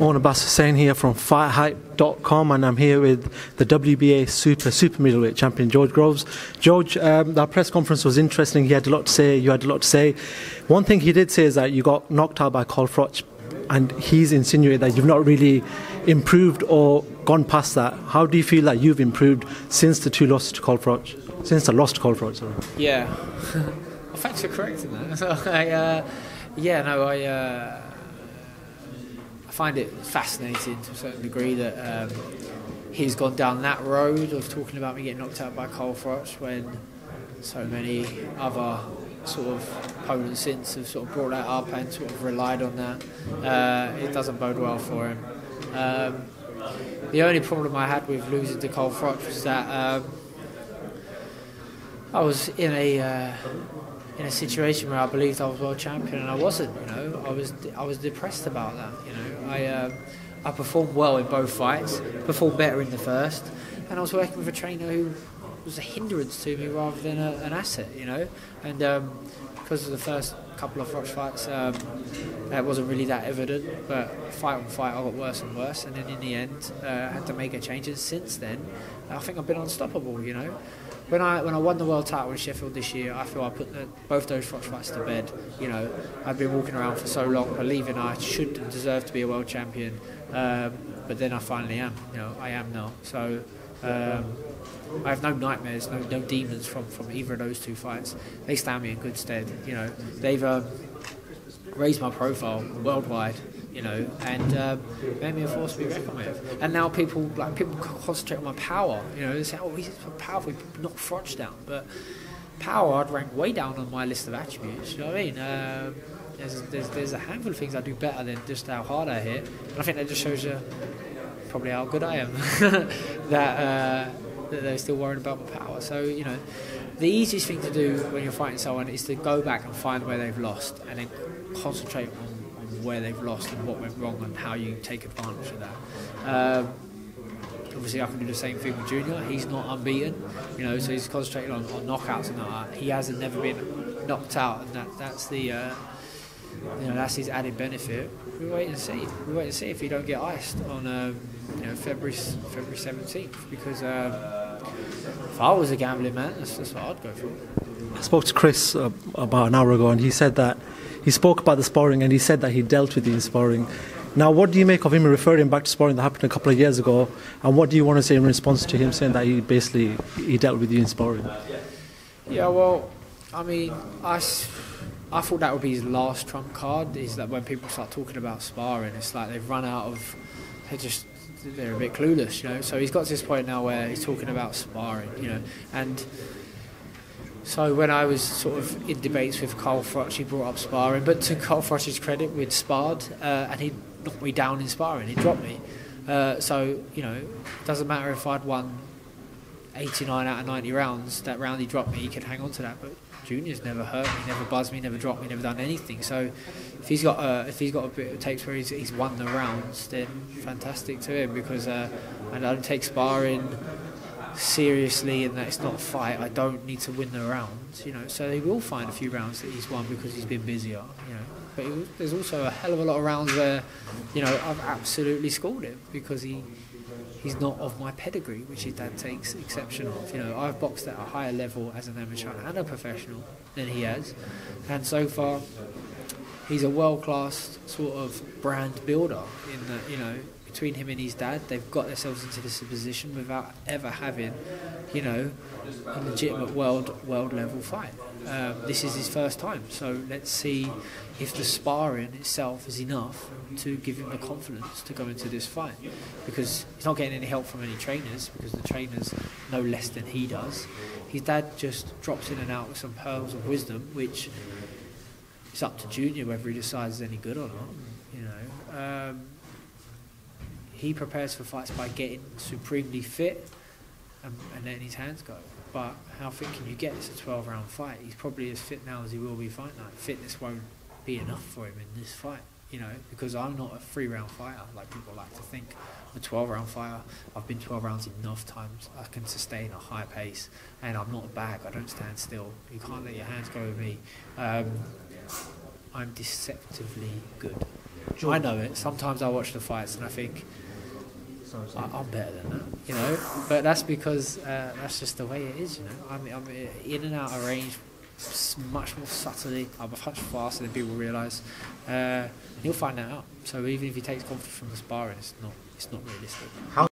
Owen Abbas Hussain here from FightHype.com, and I'm here with the WBA super middleweight champion George Groves. George, that press conference was interesting. He had a lot to say. You had a lot to say. One thing he did say is that you got knocked out by Carl Froch, and he's insinuated that you've not really improved or gone past that. How do you feel that you've improved since the loss to Carl Froch? Sorry. Yeah. Well, thanks for correcting that. I find it fascinating to a certain degree that he's gone down that road of talking about me getting knocked out by Carl Froch when so many other sort of opponents since have sort of brought that up and sort of relied on that. It doesn't bode well for him. The only problem I had with losing to Carl Froch was that I was in a situation where I believed I was world champion and I wasn't. I was depressed about that. I performed well in both fights, performed better in the first, and I was working with a trainer who was a hindrance to me rather than an asset. And because of the first couple of Froch fights, it wasn't really that evident. But fight on fight, I got worse and worse, and then in the end, I had to make a change. And since then, I think I've been unstoppable. When I won the world title in Sheffield this year, I feel I put both those Froch fights to bed. I've been walking around for so long believing I should and deserve to be a world champion, but then I finally am. I am now. So I have no nightmares, no demons from either of those two fights. They stand me in good stead. They've raised my profile worldwide. And made me a force to be reckoned with. And now people concentrate on my power. They say, "Oh, he's so powerful, he knocked Froch down." But power, I'd rank way down on my list of attributes. You know what I mean? There's a handful of things I do better than just how hard I hit. And I think that just shows you probably how good I am. that they're still worried about my power. So the easiest thing to do when you're fighting someone is to go back and find where they've lost, and then concentrate on where they've lost and what went wrong and how you take advantage of that. Obviously I can do the same thing with Junior. He's not unbeaten, so he's concentrating on knockouts and that. He hasn't never been knocked out, and that's the that's his added benefit. We wait and see if he don't get iced on February 17th, because if I was a gambling man, that's what I'd go for. I spoke to Chris about an hour ago, and he said that he spoke about the sparring, and he said that he dealt with you in sparring. Now, what do you make of him referring back to sparring that happened a couple of years ago, and what do you want to say in response to him saying that he dealt with you in sparring? Yeah, well, I mean, I thought that would be his last trump card, is that when people start talking about sparring, it's like they've run out of, they're a bit clueless, So he's got to this point now where he's talking about sparring, and so when I was sort of in debates with Carl Froch, he brought up sparring, but to Carl Froch's credit, we'd sparred, and he knocked me down in sparring, he dropped me. So, it doesn't matter if I'd won 89 out of 90 rounds, that round he dropped me, he could hang on to that, but Junior's never hurt me, never buzzed me, never dropped me, never done anything. So if he's got a bit of tapes where he's won the rounds, then fantastic to him, because and I don't take sparring seriously, and that it's not a fight. I don't need to win the rounds, so he will find a few rounds that he's won because he's been busier, but there's also a hell of a lot of rounds where I've absolutely schooled him because he's not of my pedigree, which his dad takes exception of. I've boxed at a higher level as an amateur and a professional than he has, and so far he's a world-class sort of brand builder in that, between him and his dad, they've got themselves into this position without ever having, a legitimate world level fight. This is his first time, so let's see if the sparring itself is enough to give him the confidence to go into this fight, because he's not getting any help from any trainers, because the trainers know less than he does. His dad just drops in and out with some pearls of wisdom, which it's up to Junior whether he decides it's any good or not. He prepares for fights by getting supremely fit and letting his hands go. But how fit can you get? It's a 12-round fight. He's probably as fit now as he will be fight night. Fitness won't be enough for him in this fight, because I'm not a 3-round fighter like people like to think. I'm a 12-round fighter. I've been 12 rounds enough times. I can sustain a high pace, and I'm not a bag. I don't stand still. You can't let your hands go with me. I'm deceptively good. I know it. Sometimes I watch the fights and I think, I'm better than that, you know. But that's because that's just the way it is, you know. I'm in and out of range much more subtly. I'm much faster than people realise. He'll find that out. So even if he takes confidence from the sparring, it's not realistic.